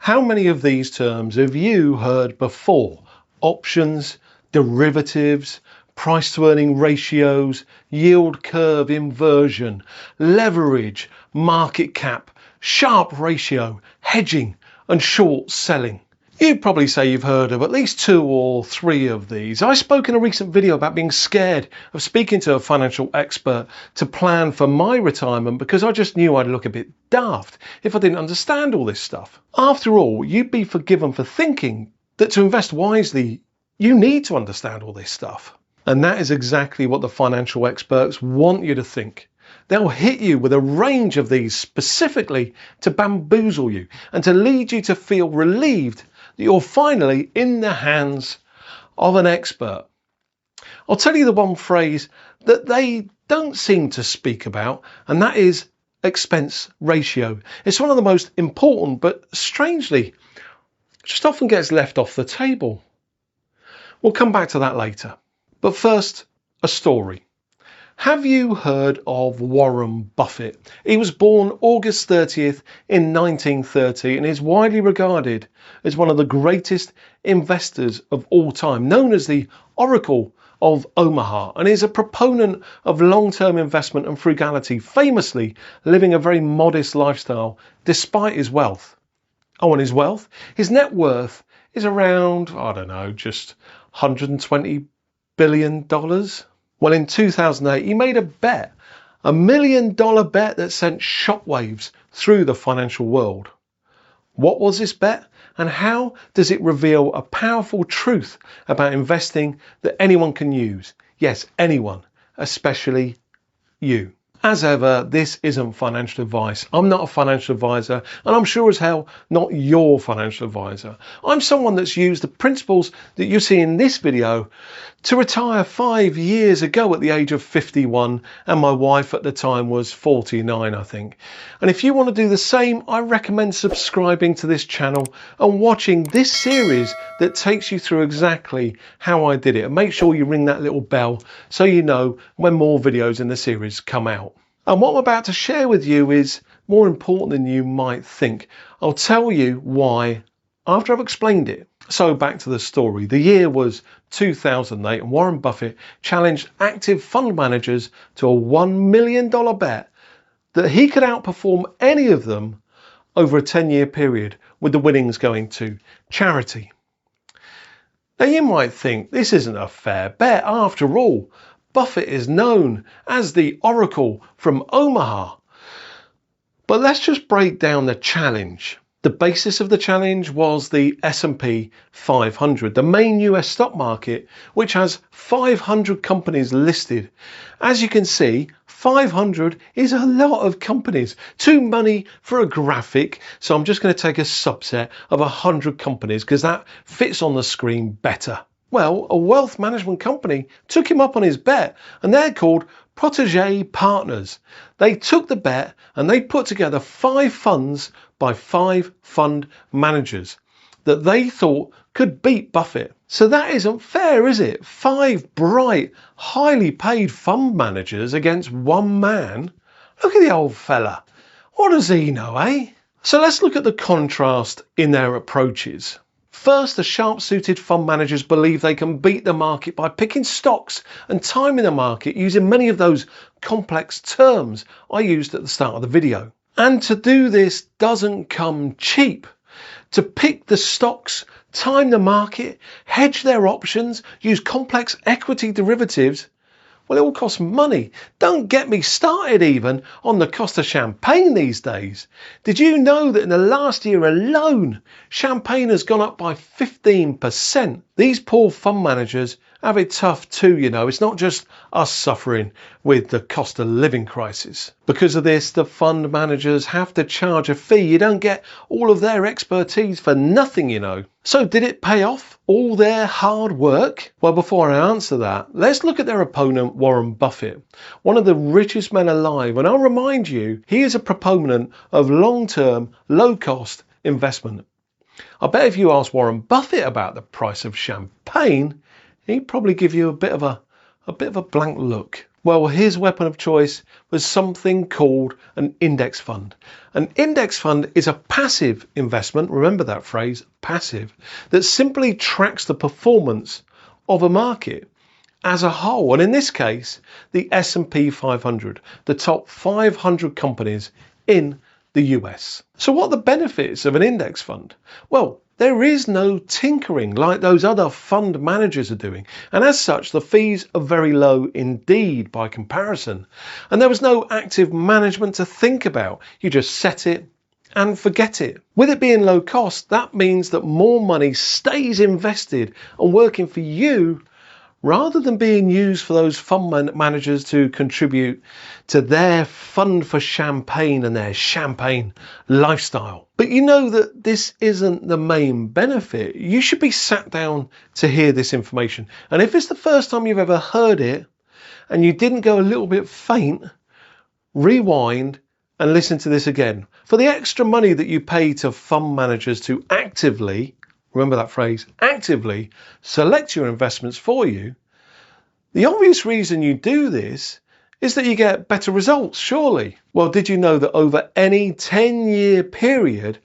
How many of these terms have you heard before? Options, derivatives, price to earning ratios, yield curve inversion, leverage, market cap, Sharpe ratio, hedging, and short selling. You'd probably say you've heard of at least 2 or 3 of these. I spoke in a recent video about being scared of speaking to a financial expert to plan for my retirement because I just knew I'd look a bit daft if I didn't understand all this stuff. After all, you'd be forgiven for thinking that to invest wisely, you need to understand all this stuff. And that is exactly what the financial experts want you to think. They'll hit you with a range of these specifically to bamboozle you and to lead you to feel relieved that you're finally in the hands of an expert. I'll tell you the one phrase that they don't seem to speak about, and that is expense ratio. It's one of the most important, but strangely, just often gets left off the table. We'll come back to that later. But first, a story. Have you heard of Warren Buffett? He was born August 30th in 1930 and is widely regarded as one of the greatest investors of all time, known as the Oracle of Omaha, and is a proponent of long-term investment and frugality, famously living a very modest lifestyle despite his wealth. Oh, and his wealth? His net worth is around, I don't know, just $120 billion. Well, in 2008, he made a bet, $1 million bet that sent shockwaves through the financial world. What was this bet, and how does it reveal a powerful truth about investing that anyone can use? Yes, anyone, especially you. As ever, this isn't financial advice. I'm not a financial advisor, and I'm sure as hell not your financial advisor. I'm someone that's used the principles that you see in this video to retire 5 years ago at the age of 51, and my wife at the time was 49, I think. And if you want to do the same, I recommend subscribing to this channel and watching this series that takes you through exactly how I did it. And make sure you ring that little bell so you know when more videos in the series come out. And what I'm about to share with you is more important than you might think. I'll tell you why after I've explained it. So back to the story. The year was 2008 and Warren Buffett challenged active fund managers to a $1 million bet that he could outperform any of them over a 10-year period, with the winnings going to charity. Now you might think this isn't a fair bet. After all, Buffett is known as the Oracle from Omaha. But let's just break down the challenge. The basis of the challenge was the S&P 500, the main US stock market, which has 500 companies listed. As you can see, 500 is a lot of companies. Too many for a graphic, so I'm just going to take a subset of 100 companies because that fits on the screen better. Well, a wealth management company took him up on his bet, and they're called Protégé Partners. They took the bet and they put together 5 funds by 5 fund managers that they thought could beat Buffett. So that isn't fair, is it? 5 bright, highly paid fund managers against one man. Look at the old fella. What does he know, eh? So let's look at the contrast in their approaches. First, the sharp-suited fund managers believe they can beat the market by picking stocks and timing the market using many of those complex terms I used at the start of the video. And to do this doesn't come cheap. To pick the stocks, time the market, hedge their options, use complex equity derivatives, well, it all costs money. Don't get me started even on the cost of champagne these days. Did you know that in the last year alone, champagne has gone up by 15%? These poor fund managers have it tough too, you know. It's not just us suffering with the cost of living crisis. Because of this, the fund managers have to charge a fee. You don't get all of their expertise for nothing, you know. So did it pay off, all their hard work? Well, before I answer that, let's look at their opponent, Warren Buffett, one of the richest men alive. And I'll remind you, he is a proponent of long-term, low-cost investment. I bet if you ask Warren Buffett about the price of champagne, he'd probably give you a bit of a blank look. Well, his weapon of choice was something called an index fund. An index fund is a passive investment, remember that phrase, passive, that simply tracks the performance of a market as a whole. And in this case, the S&P 500, the top 500 companies in the US. So what are the benefits of an index fund? Well, there is no tinkering like those other fund managers are doing. And as such, the fees are very low indeed by comparison. And there was no active management to think about. You just set it and forget it. With it being low cost, that means that more money stays invested and working for you rather than being used for those fund managers to contribute to their fund for champagne and their champagne lifestyle. But you know that this isn't the main benefit. You should be sat down to hear this information. And if it's the first time you've ever heard it and you didn't go a little bit faint, rewind and listen to this again. For the extra money that you pay to fund managers to actively, remember that phrase, actively select your investments for you, the obvious reason you do this is that you get better results, surely. Well, did you know that over any 10-year period,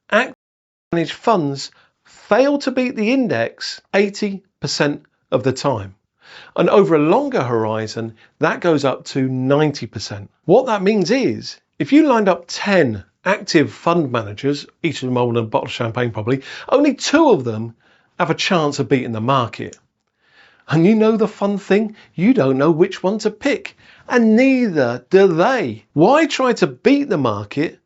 active managed funds fail to beat the index 80% of the time? And over a longer horizon, that goes up to 90%. What that means is, if you lined up 10 active fund managers, each of them holding a bottle of champagne probably, only 2 of them have a chance of beating the market. And you know the fun thing? You don't know which one to pick. And neither do they. Why try to beat the market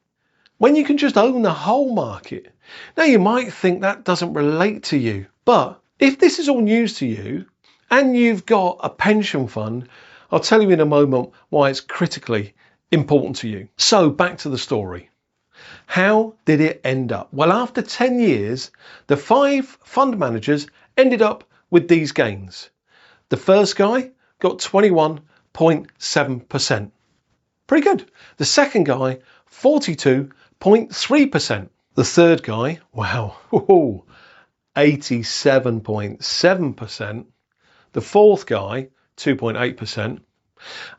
when you can just own the whole market? Now you might think that doesn't relate to you. But if this is all news to you and you've got a pension fund, I'll tell you in a moment why it's critically important to you. So back to the story. How did it end up? Well, after 10 years, the 5 fund managers ended up with these gains. The first guy got 21.7%. Pretty good. The second guy, 42.3%. The third guy, wow, 87.7%. The fourth guy, 2.8%.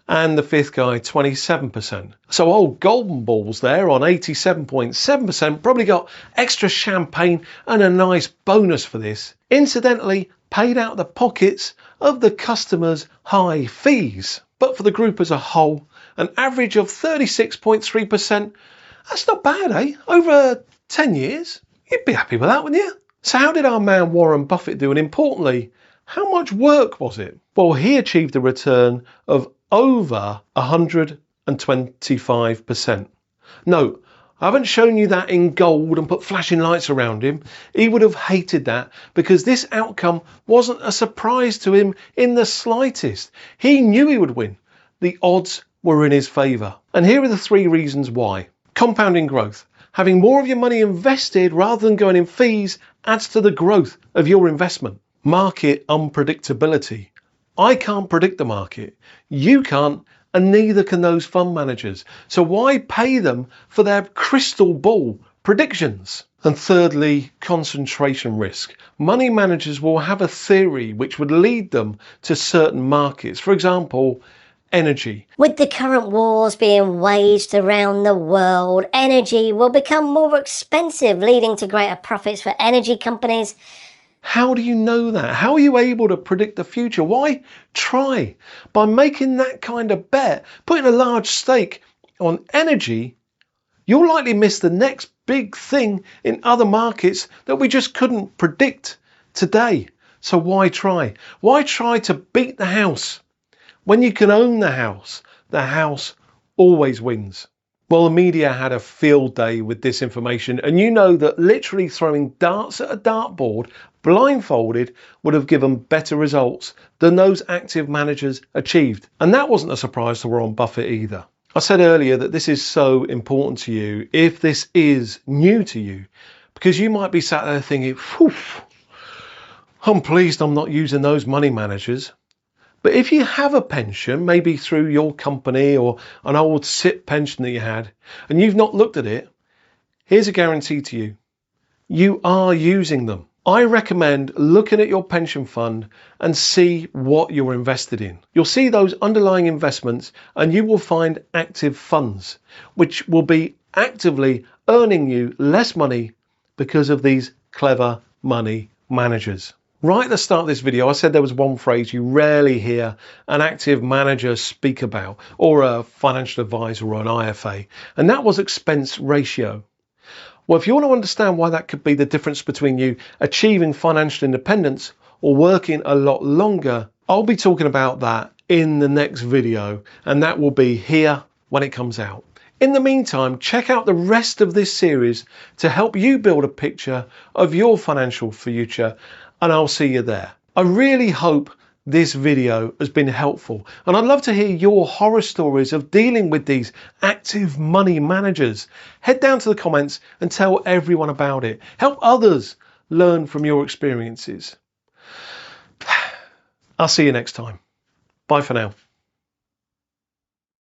And the fifth guy, 27%. So old golden balls there on 87.7% probably got extra champagne and a nice bonus for this. Incidentally, paid out the pockets of the customers' high fees. But for the group as a whole, an average of 36.3%, that's not bad, eh? Over 10 years, you'd be happy with that, wouldn't you? So how did our man Warren Buffett do? And importantly, how much work was it? Well, he achieved a return of over 125%. No, I haven't shown you that in gold and put flashing lights around him. He would have hated that because this outcome wasn't a surprise to him in the slightest. He knew he would win. The odds were in his favour. And here are the 3 reasons why. Compounding growth. Having more of your money invested rather than going in fees adds to the growth of your investment. Market unpredictability. I can't predict the market. You can't, and neither can those fund managers. So why pay them for their crystal ball predictions? And thirdly, concentration risk. Money managers will have a theory which would lead them to certain markets. For example, energy. With the current wars being waged around the world, energy will become more expensive, leading to greater profits for energy companies. How do you know that? How are you able to predict the future? Why try? By making that kind of bet, putting a large stake on energy, you'll likely miss the next big thing in other markets that we just couldn't predict today. So why try? Why try to beat the house? When you can own the house always wins. Well, the media had a field day with this information, and you know that literally throwing darts at a dartboard blindfolded would have given better results than those active managers achieved. And that wasn't a surprise to Warren Buffett either. I said earlier that this is so important to you if this is new to you, because you might be sat there thinking, phew, I'm pleased I'm not using those money managers. But if you have a pension, maybe through your company or an old SIP pension that you had, and you've not looked at it, here's a guarantee to you. You are using them. I recommend looking at your pension fund and see what you're invested in. You'll see those underlying investments and you will find active funds, which will be actively earning you less money because of these clever money managers. Right at the start of this video, I said there was one phrase you rarely hear an active manager speak about, or a financial advisor or an IFA, and that was expense ratio. Well, if you want to understand why that could be the difference between you achieving financial independence or working a lot longer, I'll be talking about that in the next video, and that will be here when it comes out. In the meantime, check out the rest of this series to help you build a picture of your financial future, and I'll see you there. I really hope this video has been helpful, and I'd love to hear your horror stories of dealing with these active money managers. Head down to the comments and tell everyone about it. Help others learn from your experiences. I'll see you next time. Bye for now.